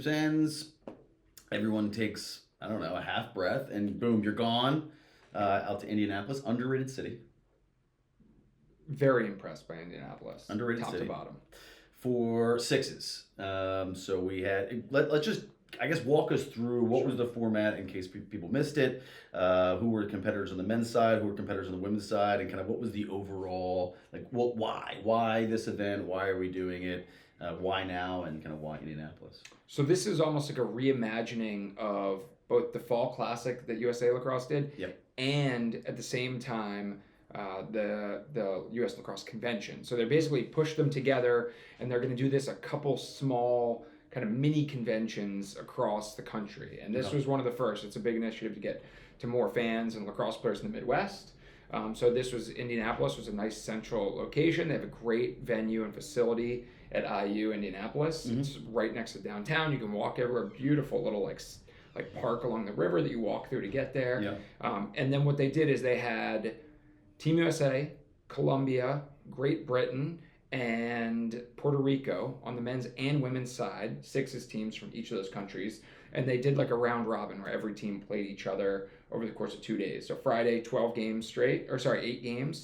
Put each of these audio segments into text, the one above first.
championships ends, everyone takes, I don't know, a half breath, and boom, you're gone out to Indianapolis. Underrated city. Very impressed by Indianapolis. Underrated top city. to bottom. For sixes. So we had, let's just, I guess, walk us through what was the format in case people missed it, who were competitors on the men's side, who were competitors on the women's side, and kind of what was the overall, like, well, why this event, why are we doing it, why now, and kind of why Indianapolis. So this is almost like a reimagining of both the Fall Classic that USA Lacrosse did, Yep. and at the same time the U.S. Lacrosse Convention. So they basically pushed them together, and they're going to do this a couple small kind of mini conventions across the country. And this was one of the first. It's a big initiative to get to more fans and lacrosse players in the Midwest. So this was Indianapolis, was a nice central location. They have a great venue and facility at IU Indianapolis. Mm-hmm. It's right next to downtown. You can walk everywhere. Beautiful little like park along the river that you walk through to get there. Yeah. And then what they did is they had Team USA, Colombia, Great Britain, and Puerto Rico on the men's and women's side, sixes teams from each of those countries. And they did like a round robin where every team played each other over the course of 2 days. So Friday, 8 games.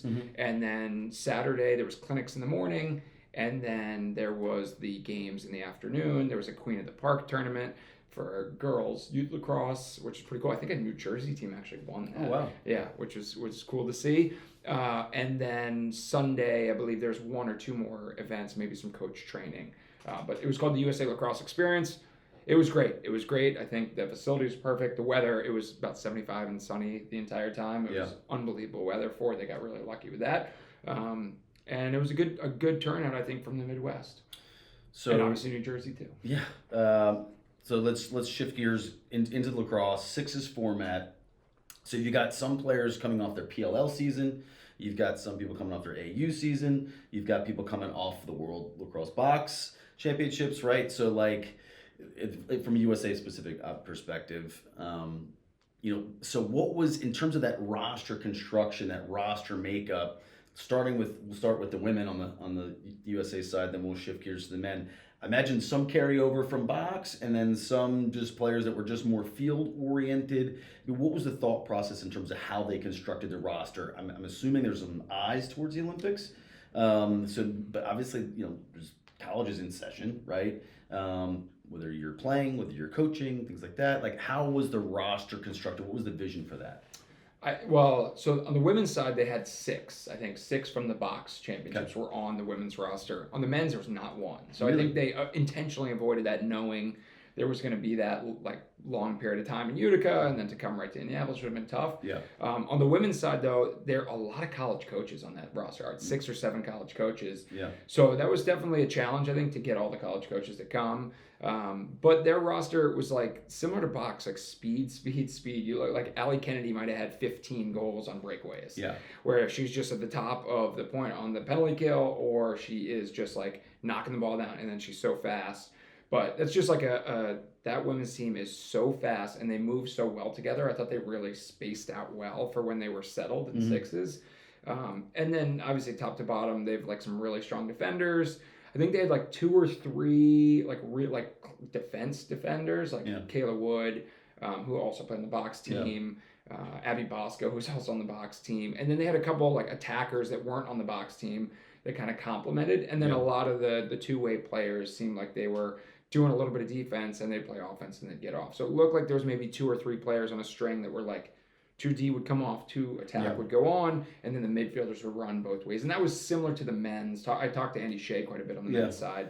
Mm-hmm. And then Saturday, there was clinics in the morning. And then there was the games in the afternoon. There was a Queen of the Park tournament for girls youth lacrosse, which is pretty cool. I think a New Jersey team actually won that. Oh, wow. Yeah, which was cool to see. And then Sunday, I believe there's 1 or 2 more events, maybe some coach training. But it was called the USA Lacrosse Experience. It was great. I think the facility was perfect. The weather, it was about 75 and sunny the entire time. It was unbelievable weather for it. They got really lucky with that. And it was a good turnout, I think, from the Midwest. And obviously New Jersey too. Yeah. So let's shift gears into the lacrosse sixes format. So you got some players coming off their PLL season. You've got some people coming off their AU season. You've got people coming off the World Lacrosse Box Championships, right? So like, from a USA specific perspective, so what was, in terms of that roster construction, that roster makeup, we'll start with the women on the USA side, then we'll shift gears to the men. I imagine some carryover from box, and then some just players that were just more field oriented. What was the thought process in terms of how they constructed the roster? I'm assuming there's some eyes towards the Olympics. But obviously, there's colleges in session, right? Whether you're playing, whether you're coaching, things like that. Like, how was the roster constructed? What was the vision for that? So on the women's side, they had 6. I think 6 from the box championships were on the women's roster. On the men's, there was not one. So really? I think they intentionally avoided that, knowing there was going to be that like long period of time in Utica, and then to come right to Indianapolis would have been tough. Yeah. On the women's side, though, there are a lot of college coaches on that roster. 6 or 7 college coaches. Yeah. So that was definitely a challenge, I think, to get all the college coaches to come. But their roster was like similar to box, like speed. You look like Allie Kennedy might have had 15 goals on breakaways. Yeah. Where she's just at the top of the point on the penalty kill, or she is just like knocking the ball down, and then she's so fast. But it's just like that women's team is so fast, and they move so well together. I thought they really spaced out well for when they were settled in sixes. And then obviously top to bottom, they have like some really strong defenders. I think they had like 2 or 3 like defense defenders, like Kayla Wood, who also played in the box team. Yeah. Abby Bosco, who's also on the box team. And then they had a couple like attackers that weren't on the box team that kind of complemented. And then a lot of the two-way players seemed like they were doing a little bit of defense, and they'd play offense and they'd get off. So it looked like there was maybe 2 or 3 players on a string that were like 2D would come off, 2 attack would go on, and then the midfielders would run both ways. And that was similar to the men's. I talked to Andy Shea quite a bit on the men's side.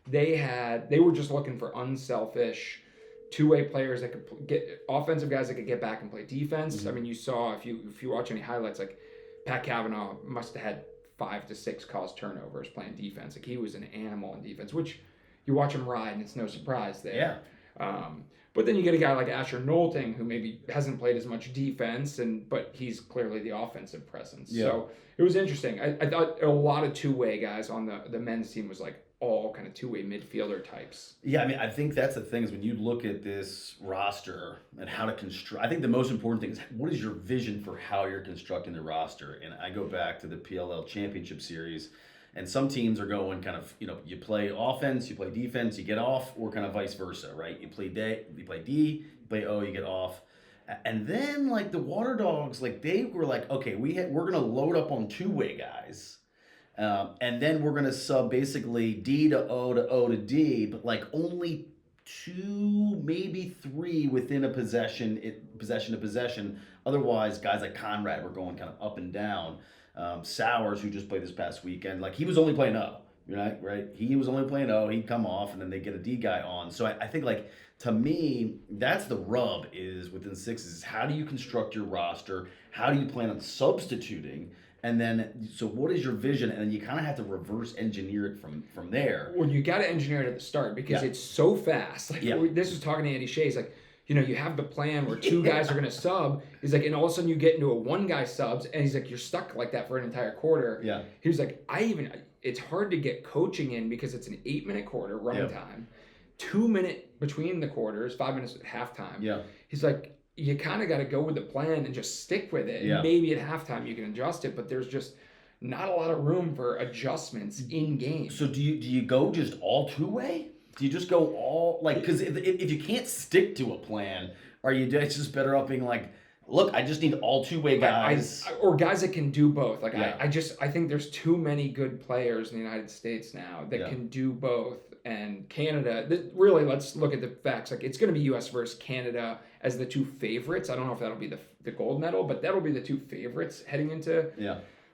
They were just looking for unselfish two-way players that could get offensive guys that could get back and play defense. Mm-hmm. I mean, you saw if you watch any highlights, like Pat Cavanaugh must have had 5 to 6 caused turnovers playing defense. Like, he was an animal in defense, which you watch him ride, and it's no surprise there. Yeah. But then you get a guy like Asher Knowlting, who maybe hasn't played as much defense, but he's clearly the offensive presence. Yeah. So it was interesting. I thought a lot of two-way guys on the men's team was like all kind of two-way midfielder types. Yeah, I mean, I think that's the thing is when you look at this roster and how to construct, I think the most important thing is what is your vision for how you're constructing the roster? And I go back to the PLL Championship Series, And some teams are going kind of, you play offense, you play defense, you get off, or kind of vice versa, right? You play D, you play O, you get off. And then like the Water Dogs, like they were like, okay, we're gonna load up on two-way guys, and then we're gonna sub basically D to O to O to D, but like only two, maybe three within a possession to possession. Otherwise, guys like Conrad were going kind of up and down. Sowers, who just played this past weekend, like he was only playing O. Right? He was only playing O. He'd come off, and then they get a D guy on. So I think like to me, that's the rub is within sixes. Is how do you construct your roster? How do you plan on substituting? And then, so what is your vision? And then you kind of have to reverse engineer it from there. Well, you got to engineer it at the start because it's so fast. Like this was talking to Andy Shea. He's like, you have the plan where two guys are going to sub. He's like, and all of a sudden you get into a one guy subs, and he's like, you're stuck like that for an entire quarter. Yeah. He was like, it's hard to get coaching in because it's an 8-minute quarter running time, 2 minute between the quarters, 5 minutes at halftime. Yeah. He's like, you kind of got to go with the plan and just stick with it. Yeah. Maybe at halftime you can adjust it, but there's just not a lot of room for adjustments in game. So do you go just all two-way? Do you just go all like, because if you can't stick to a plan, are you just better off being like, look, I just need all two-way guys, or guys that can do both. Like I think there's too many good players in the United States now that can do both. And Canada, really, let's look at the facts. Like it's going to be U.S. versus Canada as the two favorites. I don't know if that'll be the gold medal, but that'll be the two favorites heading into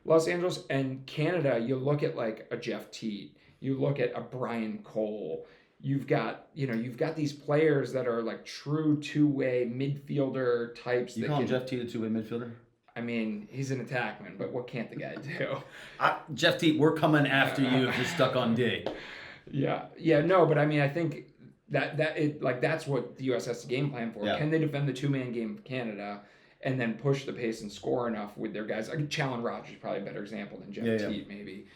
Los Angeles. And Canada, you look at like a Jeff Teat, you look at a Brian Cole. You've got these players that are like true two-way midfielder types. You call Jeff Teat a two-way midfielder? I mean, he's an attackman, but what can't the guy do? Jeff Teat, we're coming after you if you're stuck on D. No, but I mean, I think that's what the U.S. has to game plan for. Yeah. Can they defend the two-man game of Canada and then push the pace and score enough with their guys? Like Challen Rogers is probably a better example than Jeff Teat, maybe.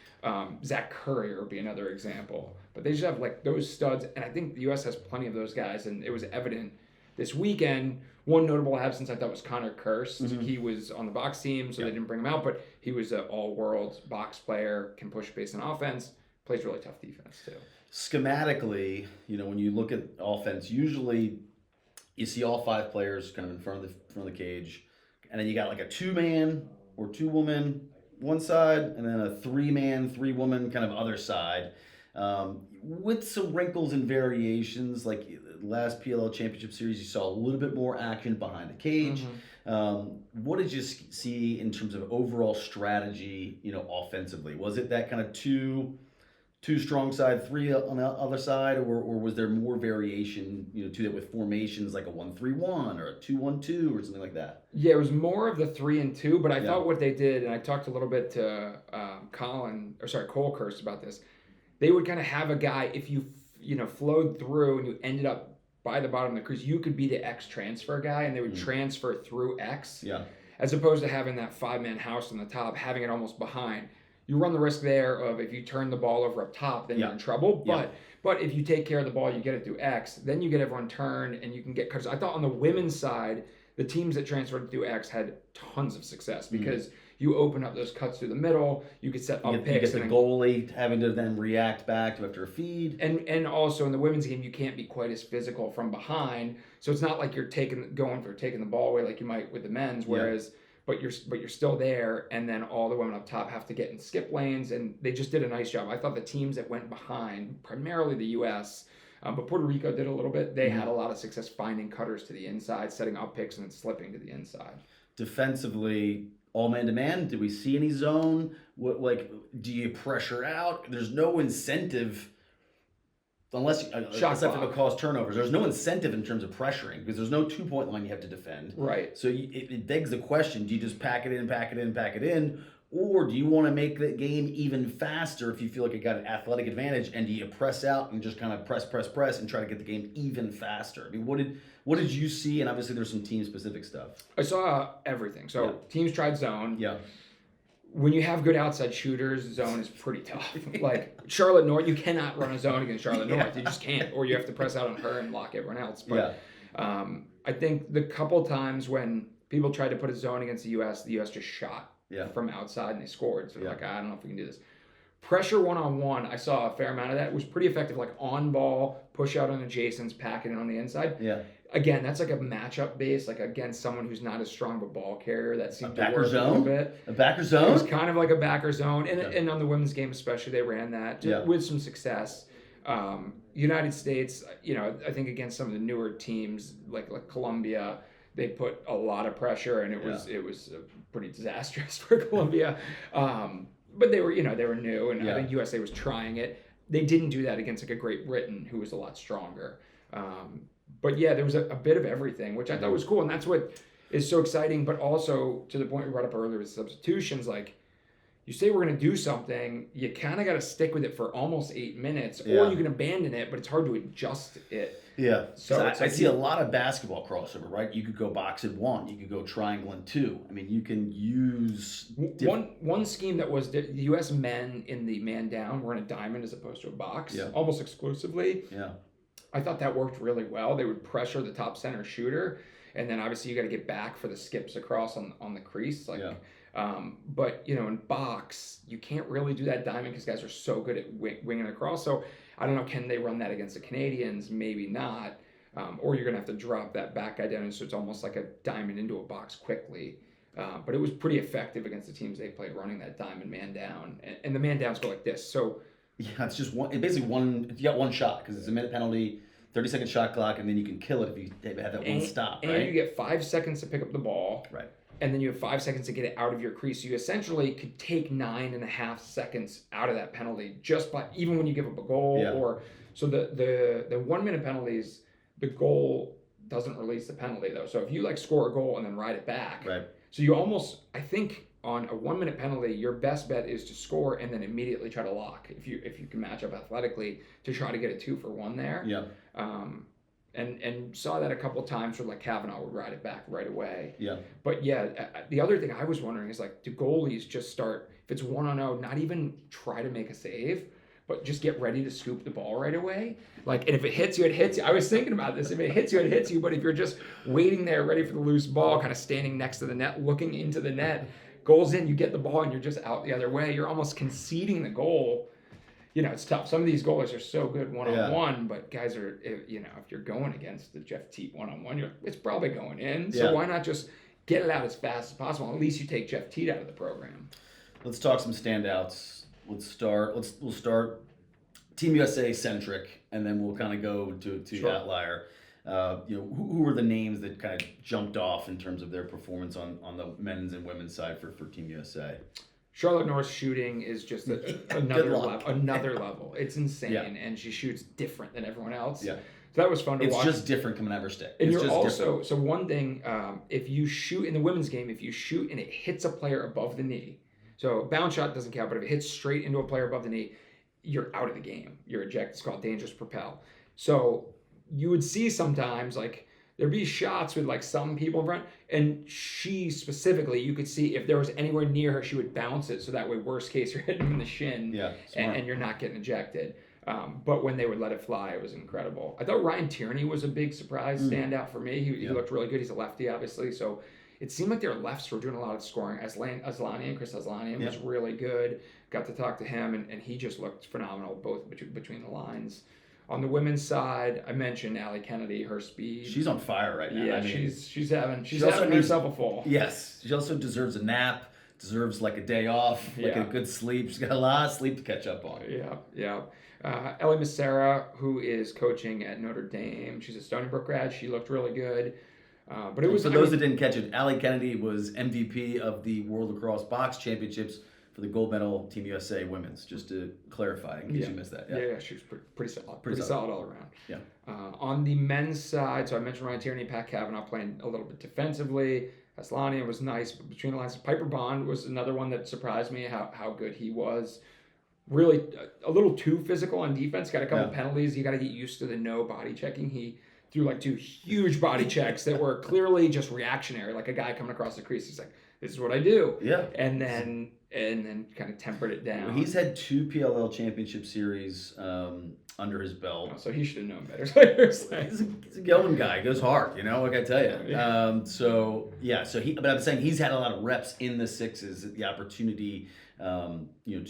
Zach Currier would be another example. But they just have like those studs, and I think the U.S. has plenty of those guys, and it was evident this weekend. One notable absence I thought was Connor Kirst. Mm-hmm. He was on the box team, so they didn't bring him out, but he was an all-world box player, can push pace on offense, plays really tough defense too. Schematically, when you look at offense, usually you see all five players kind of in front of the cage, and then you got like a two-man or two-woman one side, and then a three-man, three-woman kind of other side, with some wrinkles and variations. Like last PLL Championship Series, you saw a little bit more action behind the cage. Mm-hmm. What did you see in terms of overall strategy, offensively? Was it that kind of two strong side, three on the other side, or was there more variation, to that with formations like a 1-3-1 or a 2-1-2 or something like that? Yeah, it was more of the 3-2, but I thought what they did, and I talked a little bit to Cole Kirst about this. They would kind of have a guy, if you flowed through and you ended up by the bottom of the crease, you could be the X transfer guy, and they would transfer through X. Yeah. As opposed to having that 5-man house on the top, having it almost behind. You run the risk there of if you turn the ball over up top, then you're in trouble. But if you take care of the ball, you get it through X, then you get everyone turned and you can get cuts. I thought on the women's side, the teams that transferred through X had tons of success because you open up those cuts through the middle. You could set up picks. You get the goalie having to then react back after a feed. And also in the women's game, you can't be quite as physical from behind. So it's not like you're taking the ball away like you might with the men's, whereas... But you're still there, and then all the women up top have to get in skip lanes, and they just did a nice job. I thought the teams that went behind, primarily the U.S., but Puerto Rico did a little bit. They had a lot of success finding cutters to the inside, setting up picks, and then slipping to the inside. Defensively, all man-to-man, did we see any zone? Do you pressure out? There's no incentive... Unless except for the cause turnovers, there's no incentive in terms of pressuring because there's no 2-point line you have to defend. Right. So it begs the question: do you just pack it in, or do you want to make the game even faster if you feel like you got an athletic advantage? And do you press out and just kind of press and try to get the game even faster? I mean, what did you see? And obviously, there's some team specific stuff. I saw everything. So teams tried zone. Yeah. When you have good outside shooters, zone is pretty tough. Like Charlotte North, you cannot run a zone against Charlotte North. You just can't. Or you have to press out on her and block everyone else. But I think the couple times when people tried to put a zone against the U.S. just shot from outside and they scored. So like, I don't know if we can do this. Pressure one-on-one, I saw a fair amount of that. It was pretty effective, like on ball, push out on adjacents, packing it on the inside. Yeah. Again, that's like a matchup base, like against someone who's not as strong of a ball carrier. That seemed to backer work zone? a little bit. A backer It zone? was kind of like a backer zone. And on the women's game especially, they ran that with some success. United States, I think against some of the newer teams like Colombia, they put a lot of pressure, and it was pretty disastrous for Colombia. But they were new, and I think USA was trying it. They didn't do that against like a Great Britain, who was a lot stronger. But yeah, there was a bit of everything, which I thought was cool, and that's what is so exciting. But also to the point we brought up earlier with substitutions, like you say we're going to do something, you kind of got to stick with it for almost 8 minutes, or you can abandon it, but it's hard to adjust it. Yeah. So I see a lot of basketball crossover, right? You could go box in 1, you could go triangle in 2. I mean, you can use one scheme that was the U.S. men in the man down were in a diamond as opposed to a box, almost exclusively. Yeah. I thought that worked really well. They would pressure the top center shooter, and then obviously you got to get back for the skips across on the crease. But in box, you can't really do that diamond because guys are so good at winging across. So I don't know, can they run that against the Canadians? Maybe not. Or you're going to have to drop that back guy down, so it's almost like a diamond into a box quickly. But it was pretty effective against the teams they played running that diamond man down. And the man downs go like this. So yeah, it's just one. It's basically one. You got one shot because it's a minute penalty, 30-second shot clock, and then you can kill it if you have that one stop. Right? And you get 5 seconds to pick up the ball. Right. And then you have 5 seconds to get it out of your crease. So you essentially could take 9.5 seconds out of that penalty just by even when you give up a goal. Or so the 1 minute penalties, the goal doesn't release the penalty though. So if you score a goal and then ride it back, right. So you almost, I think, on a 1 minute penalty, your best bet is to score and then immediately try to lock if you can match up athletically to try to get a 2-for-1 there. Yeah. And saw that a couple of times where Kavanaugh would ride it back right away. Yeah. But the other thing I was wondering is do goalies just start, if it's 1-0, not even try to make a save, but just get ready to scoop the ball right away? And if it hits you, it hits you. I was thinking about this. If it hits you, it hits you. But if you're just waiting there ready for the loose ball, kind of standing next to the net, looking into the net, goals in, you get the ball and you're just out the other way. You're almost conceding the goal. It's tough. Some of these goalies are so good one-on-one, but guys are, if you're going against the Jeff Teat one-on-one, it's probably going in. So why not just get it out as fast as possible? At least you take Jeff Teat out of the program. Let's talk some standouts. We'll start Team USA centric, and then we'll kind of go to the outlier. Who were the names that kind of jumped off in terms of their performance on the men's and women's side for Team USA? Charlotte North's shooting is just another level. It's insane, and she shoots different than everyone else. Yeah. So that was fun to watch. It's just different coming out of her stick. And it's you're just also different. So one thing, if you shoot in the women's game, if you shoot and it hits a player above the knee, so a bounce shot doesn't count, but if it hits straight into a player above the knee, you're out of the game. You're ejected. It's called dangerous propel. So you would see sometimes there'd be shots with some people in front, and she specifically, you could see if there was anywhere near her, she would bounce it, so that way, worst case, you're hitting them in the shin, and you're not getting ejected. But when they would let it fly, it was incredible. I thought Ryan Tierney was a big surprise standout for me. He looked really good. He's a lefty, obviously, so it seemed like their lefts were doing a lot of scoring. Chris Aslanian was really good. Got to talk to him, and he just looked phenomenal, both between the lines. On the women's side, I mentioned Allie Kennedy, her speed. She's on fire right now. Yeah, she's having herself a fall. Yes, she also deserves a nap, deserves a day off, a good sleep. She's got a lot of sleep to catch up on. Yeah. Ellie Massera, who is coaching at Notre Dame, she's a Stony Brook grad. She looked really good. But it was for those that didn't catch it. Allie Kennedy was MVP of the World Lacrosse Box Championships for the gold medal Team USA women's, just to clarify in case you missed that. Yeah, she was pretty solid. Pretty solid all around. Yeah. On the men's side, so I mentioned Ryan Tierney, Pat Cavanaugh playing a little bit defensively. Aslanian was nice, but between the lines, Piper Bond was another one that surprised me how good he was. Really a little too physical on defense. Got a couple penalties. You got to get used to the no body checking. He threw 2 huge body checks that were clearly just reactionary. A guy coming across the crease, he's this is what I do. Yeah. And then kind of tempered it down. He's had 2 PLL championship series under his belt. Oh, so he should have known better players. He's a going guy. He goes hard, like I tell you. Yeah. But I'm saying he's had a lot of reps in the sixes, the opportunity, to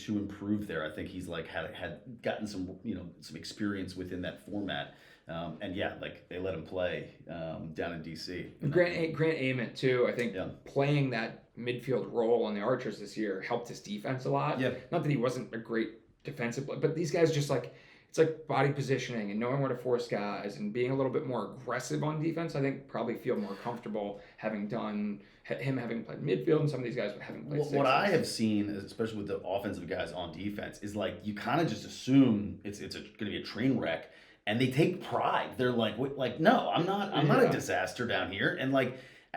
improve there. I think he's had gotten some, some experience within that format. They let him play down in DC. Grant Ament too. I think playing that midfield role on the Archers this year helped his defense a lot. Yeah. Not that he wasn't a great defensive player, but these guys just it's like body positioning and knowing where to force guys and being a little bit more aggressive on defense. I think probably feel more comfortable having played midfield and some of these guys having played sixes. What I have seen, especially with the offensive guys on defense, is you kind of just assume it's going to be a train wreck. And they take pride. They're no, I'm not a disaster down here. And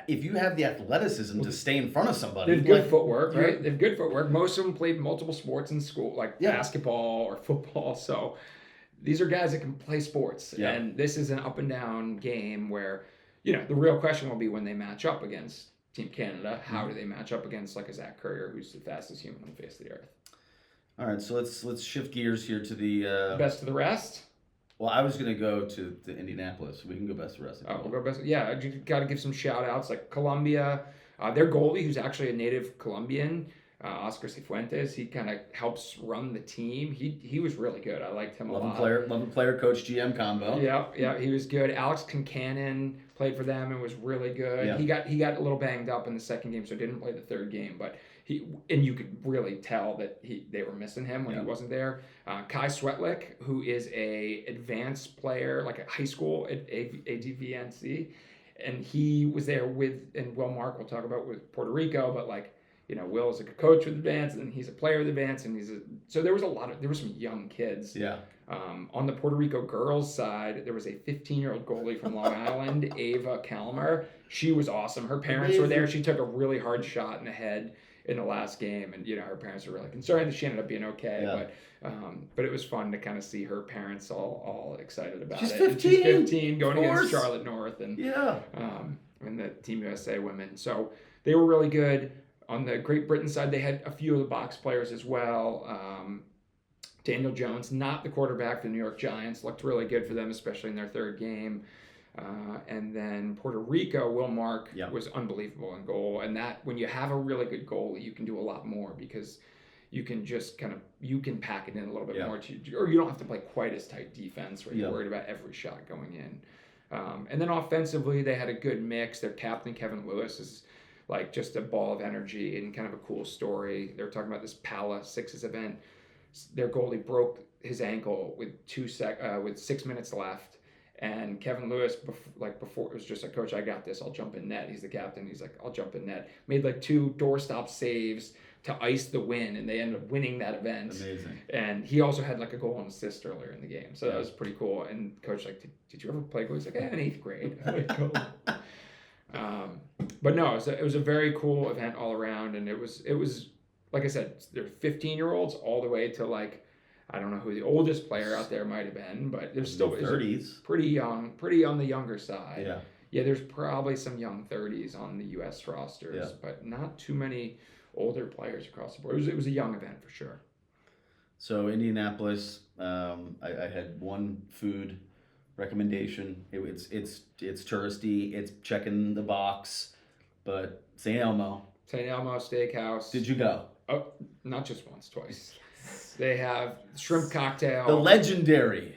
if you have the athleticism to stay in front of somebody, they have good footwork, right? They have good footwork. Most of them played multiple sports in school, basketball or football. So these are guys that can play sports. Yeah. And this is an up and down game where, the real question will be when they match up against Team Canada. How do they match up against a Zach Currier, who's the fastest human on the face of the earth? All right, so let's shift gears here to the best of the rest. Well, I was going to go to Indianapolis. We can go best of the rest. We'll go best. Yeah, you got to give some shout outs Colombia. Their goalie, who's actually a native Colombian, Oscar Cifuentes, he kind of helps run the team. He was really good. I liked him a lot. 11 player coach GM combo. Yeah, he was good. Alex Concannon played for them and was really good. Yeah. He got a little banged up in the second game, so didn't play the third game, but you could really tell that they were missing him when he wasn't there. Kai Sweatlick, who is a advanced player, a high school at ADVNC, and he was there and Will Mark we'll talk about with Puerto Rico, but Will is a coach with Advance, and he's a player with Advance, and so there were some young kids. Yeah. On the Puerto Rico girls side, there was a 15-year-old goalie from Long Island, Ava Calmer. She was awesome. Her parents were there. She took a really hard shot in the head in the last game, and her parents were really concerned. She ended up being okay, but it was fun to kind of see her parents all excited about She's it. 15. And she's 15, going against Charlotte North, and and the Team USA women. So they were really good. On the Great Britain side, they had a few of the box players as well. Daniel Jones, not the quarterback for the New York Giants, looked really good for them, especially in their third game. And then Puerto Rico, Will Mark was unbelievable in goal. And that when you have a really good goalie, you can do a lot more because you can just you can pack it in a little bit more, or you don't have to play quite as tight defense where you're worried about every shot going in. And then offensively, they had a good mix. Their captain, Kevin Lewis, is just a ball of energy and kind of a cool story. They were talking about this Pala Sixes event. Their goalie broke his ankle with 6 minutes left. And Kevin Lewis, before it was just like, Coach, I got this. I'll jump in net. He's the captain. He's like, I'll jump in net. Made 2 doorstop saves to ice the win, and they ended up winning that event. Amazing. And he also had a goal and assist earlier in the game. So that was pretty cool. And Coach did you ever play goal? He's like, in 8th grade. Cool. But no, it was a very cool event all around, and it was like I said, they're 15-year-olds all the way to I don't know who the oldest player out there might have been, but there's still 30s, pretty young, pretty on the younger side. Yeah, there's probably some young 30s on the U.S. rosters, but not too many older players across the board. It was a young event for sure. So Indianapolis, I had one food recommendation. It's touristy. It's checking the box, but St. Elmo Steakhouse. Did you go? Oh, not just once, twice. They have shrimp cocktail. The legendary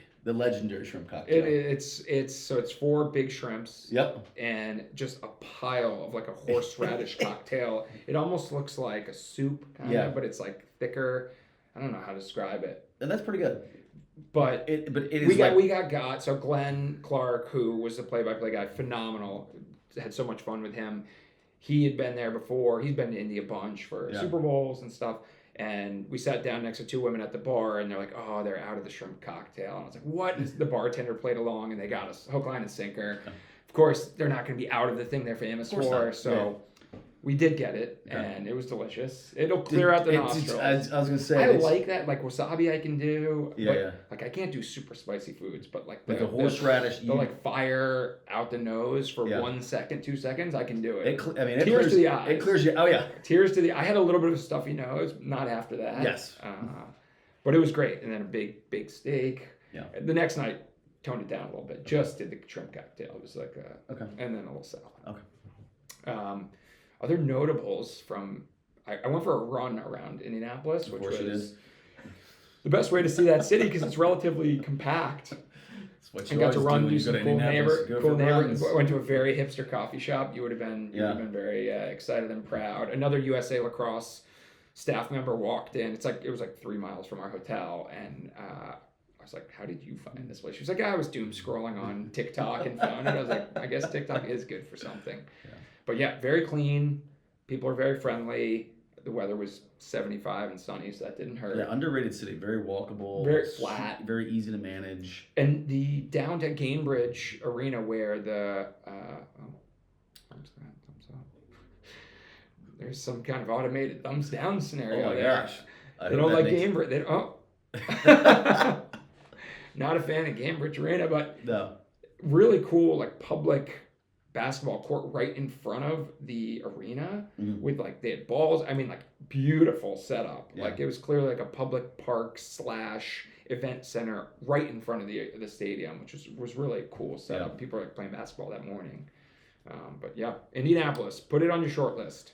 shrimp cocktail. It's 4 big shrimps. Yep. And just a pile of a horseradish cocktail. It almost looks like a soup, but it's thicker. I don't know how to describe it. And that's pretty good. But it is we got so Glenn Clark, who was the play-by-play guy, phenomenal. Had so much fun with him. He had been there before. He's been to India a bunch for Super Bowls and stuff. And we sat down next to 2 women at the bar, and they're like, "Oh, they're out of the shrimp cocktail." And I was like, "What?" And the bartender played along, and they got us hook, line, and sinker. Of course, they're not going to be out of the thing they're famous for. So We did get it, and it was delicious. It'll clear out the nostrils. I was gonna say, I like that. Like wasabi, I can do. Yeah, but, yeah. Like I can't do super spicy foods, but like the horseradish, the like fire out the nose for 1 second, 2 seconds, I can do it. It tears to the eyes. It clears you. Oh yeah. Tears to the. I had a little bit of a stuffy nose, not after that. Yes. But it was great, and then a big steak. Yeah. The next night, toned it down a little bit. Just did the shrimp cocktail. It was like and then a little salad. Okay. Other notables from I went for a run around Indianapolis, which was the best way to see that city because it's relatively compact. That's what I you got to run, do do some cool neighbors. I went to a very hipster coffee shop. You would have been very excited and proud. Another USA Lacrosse staff member walked in. It was like 3 miles from our hotel, and I was like, "How did you find this place?" She was like, "I was doom scrolling on TikTok and found it." I was like, "I guess TikTok is good for something." Yeah. But yeah, very clean. People are very friendly. The weather was 75 and sunny, so that didn't hurt. Yeah, underrated city. Very walkable. Very flat. Very easy to manage. And the downtown Cambridge arena where the thumbs up. There's some kind of automated thumbs down scenario. Oh my gosh. They don't like Cambridge. Not a fan of Cambridge Arena, but no. Really cool, like public basketball court right in front of the arena with like they had balls. I mean, like beautiful setup. Yeah. Like it was clearly like a public park / event center right in front of the stadium, which was really a cool setup. Yeah. People were like playing basketball that morning. But yeah, Indianapolis, put it on your short list.